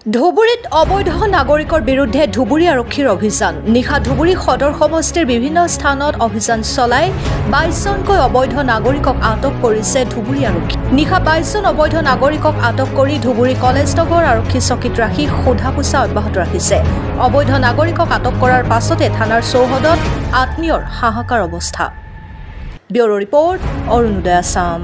ধুবুৰীত অবৈধ নাগৰিকৰ বিৰুদ্ধে ধুবুৰী আৰক্ষীৰ অভিযান নিশা ধুবুৰী সদৰ সমষ্টিৰ বিভিন্ন স্থানত অভিযান চলাই 22জনকৈ অবৈধ নাগৰিকক আটক কৰিছে ধুবুৰী আৰক্ষী নিশা 22জন অবৈধ নাগৰিকক আটক কৰি ধুবুৰী কলেজ নগৰ আৰক্ষী চকীত ৰাখি সোধা-পোছা অব্যাহত ৰাখিছে অবৈধ নাগৰিকক আটক কৰাৰ পাছতে থানাৰ চৌহদত আত্মীয়ৰ হাহাকাৰ অৱস্থা ব্যুৰো ৰিপৰ্ট অৰুণোদয় আসাম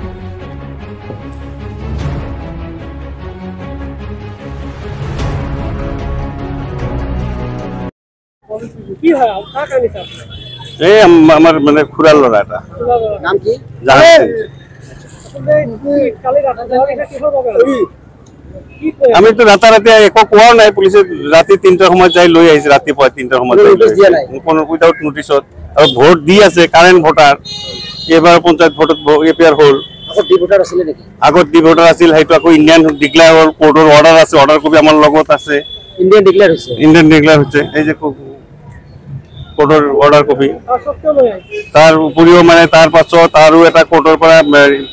কি হয় কার কানি স্যার এই আমার মানে খুড়ার লড়া এটা নাম কি জানেন কালে রাতে এটা কি হবে আমি তো রাতারাতি একো কোৱা নাই পুলিশে রাতে 3টার সময় যাই লৈ আইছে রাতে 3টার সময় কোনো উইদাউট নোটিছত আর ভোট দি আছে কারেন্ট ভোটার এবাৰ পঞ্চায়ত ভোটত এপিআর হল আগত ডি ভোটার আছিল নেকি আগত ডি ভোটার আছিল হেতু আকো ইন্ডিয়ান ডিক্লেয়ার হল কোৰ্টৰ অৰ্ডাৰ আছে অৰ্ডাৰ কপি আমাৰ লগত আছে ইন্ডিয়ান ডিক্লেয়াৰ হৈছে এই যে কোৰ্টৰ অৰ্ডাৰ কপি তাৰ উপৰিও মানে তাৰ পাছত আৰু এটা কোৰ্টৰ পৰা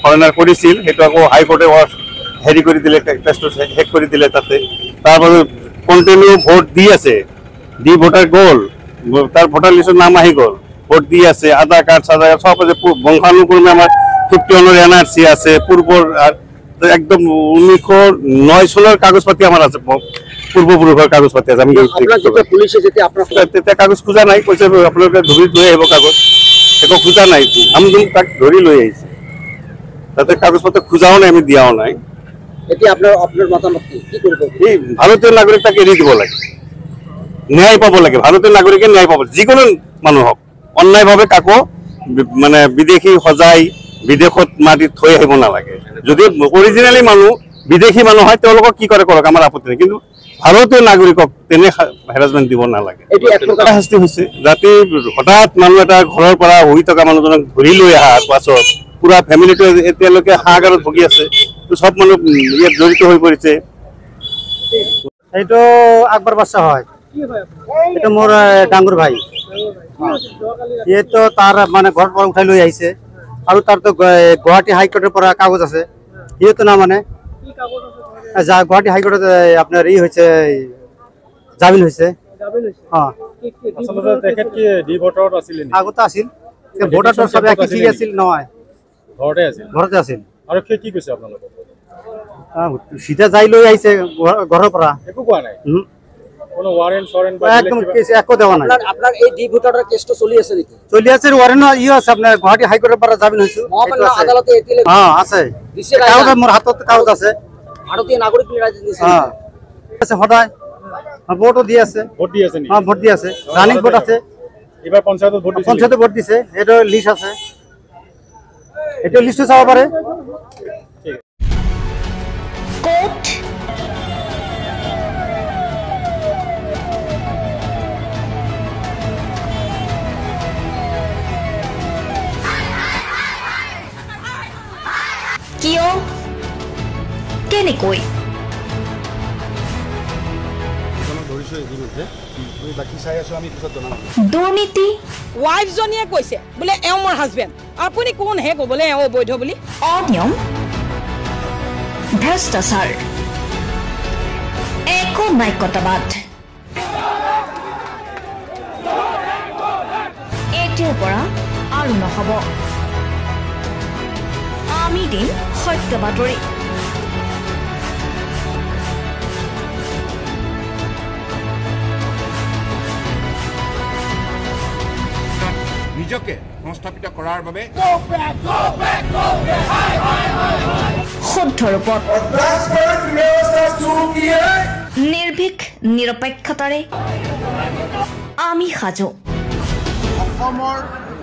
ফৰেনাৰ কৰিছিল হেতু আকো হাই কোৰ্টে হেৰি কৰি দিলে টেস্ট হেক কৰি দিলে তাতে তাৰপৰা কন্টিনিউ ভোট দি আছে দি ভোটাৰ গল তাৰ ভোটাৰ লিস্টৰ নাম আহি গল ভোট দি আছে আধাৰ কাৰ্ড সাদা সব আছে বংশানুক্রমে আমার 51 এনআরসি আছে পূর্বর একদম 1909 সালের কাগজপাতি আমার আছে পূর্বপুরুষের কাগজপাতি আছে আমি আপনার পুলিশে যেতে আপনার কাগজ খুঁজা নাই কইছে আপনাদের ধরি লৈ আহিব কাগজ একো খুঁজা নাই আমি তাক ধরি লৈ আহিছে তাতে কাগজপত্র খুঁজাও নাই আমি দিয়াও নাই এটি আপনার মতামত কি করব এই ভারতীয় নাগরিক তাকে এৰি দিব লাগে ন্যায় পাব লাগে ভাৰতীয় নাগৰিকে ন্যায় পাব যিকোনো মানুহ হোক অন্যায়ভাৱে কাকো মানে বিদেশী সজাই বিদেশত মাটি থৈ আহিব নালাগে যদি অৰিজিনালি মানুহ বিদেশী মানুহ হয় তেওঁলোকক কি কৰে কৰক আমাৰ আপত্তি নাই কিন্তু ভাৰতীয় নাগৰিকক তেনে হেৰাসমেন্ট দিব নালাগে এটি এক প্ৰকাৰ শাস্তি হৈছে ৰাতি হঠাৎ মানুহ এটা ঘৰৰ পৰা হৈ থকা মানুহজনক ধৰি লৈ অহাৰ পাছত পুৰা ফেমিলিটো এতিয়ালৈকে হাহাকাৰত ভুগি আছে সব মানুহ ইয়াত জড়িত হৈ পৰিছে এইটো আকবৰ বাচ্চা হয় এটা মোৰ ডাঙৰ ভাই এইটো তাৰ মানে ঘৰৰ পৰা উঠাই লৈ আহিছে আৰু তাৰ তো গুৱাহাটী হাইকোৰ্টৰ পৰা কাগজ আছে এইটো না মানে গুৱাহাটী হাইকোৰ্টত আপোনাৰ ই হৈছে জামিন হৈছে আগতে আছিল ভোটাৰটো সব একই ঠিক আছিল নহয় ঘৰতে আছিল আৰু কি কৈছে আপোনালোকক সিধা যাই লৈ আহিছে ঘৰৰ পৰা একো কোৱা নাই কোনো ওয়ারেন্ট সরেন্ট বা একদম কেস একো দেওয়া নাই আপনার এই ডি ভোটারের কেসটা চলি আছে নাকি চলি আছে ওয়ারেন্ট ইও আছে আপনার গুৱাহাটী হাইকোৰ্টেৰ পৰা জামিন হৈছে মহামান্য আদালতে এতিলে হ্যাঁ আছে কাগজ মোৰ হাতত কাগজ আছে ভারতীয় নাগরিক নিরাজ দিছে হ্যাঁ আছে সদায় ভোটও দি আছে ভোট দি আছে নি হ্যাঁ ভোট দি আছে রানিং ভোট আছে এবাৰ পঞ্চায়তত ভোট দিছে পঞ্চায়তে ভোট দিছে এটা লিস্ট আছে এটা লিস্ট চাব পাৰে কোট কিয় কেনেকৈ দুৰ্নীতি ওয়াইফ জনিয়ে কৈছে বলে এও মোৰ হাজবেণ্ড আপুনি কোন হে ক'বলে এও বৈধ বুলি অনিয়ম ভ্ৰষ্টাচাৰ একো নায়কতাবাদ এতিয়াৰ পৰা আৰু নহ'ব আমি দিম সত্য বাতৰি নিজকে সংস্থাপিত কৰাৰ বাবে শুদ্ধ ৰূপত নিৰ্ভীক নিৰপেক্ষতাৰে আমি সাজু অসমৰ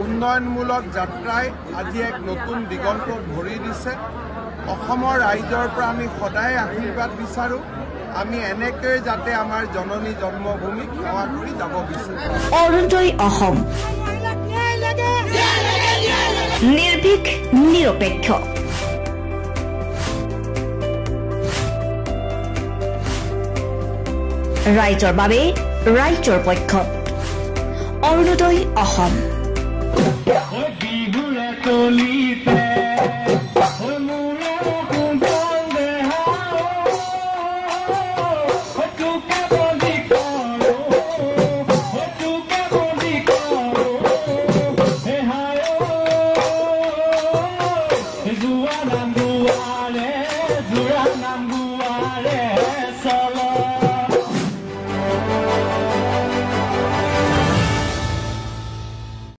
উন্নয়নমূলক যাত্ৰাই আজি এক নতুন দিগন্ত ভৰি দিছে অসমৰ ৰাইজৰ পৰা আমি সদায় আশীৰ্বাদ বিচাৰো আমি এনেকৈ যাতে আমাৰ জননী জন্মভূমিক সেৱা কৰি যাব বিচাৰো অৰুণোদয় অসম নিৰ্ভীক নিৰপেক্ষ ৰাইজৰ বাবে ৰাইজৰ পক্ষত অৰুণোদয় অসম Jura Nambuare,